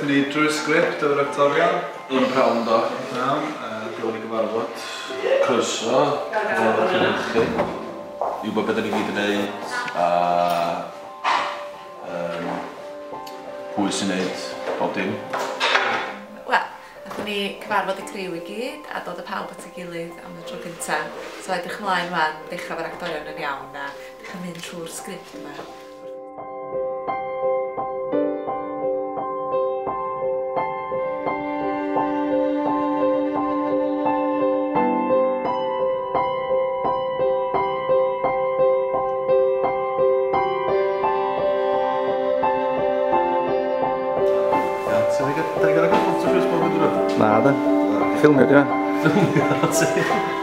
Gaethon ni drwy'r sgript efo'r actorion. Yn prawn do. Iawn. Dwi'n ei gyfarfod. Croeso. Gyfarfod cynhyrchu. I wybod beth ni'n gyd yn neud. A... pwy sy'n neud bob dim. Wel, nathon ni cyfarfod y criw i gyd a dod y pawb at ei gilydd am y tro cyntaf. So edrych ymlaen fan, dechrau fo'r actorion yn iawn a dechrau mynd trwy'r sgript yma. Da ni gael agor ffotos Facebook yn dweud? Na da, ffilmio di fe. Ffilmio ti?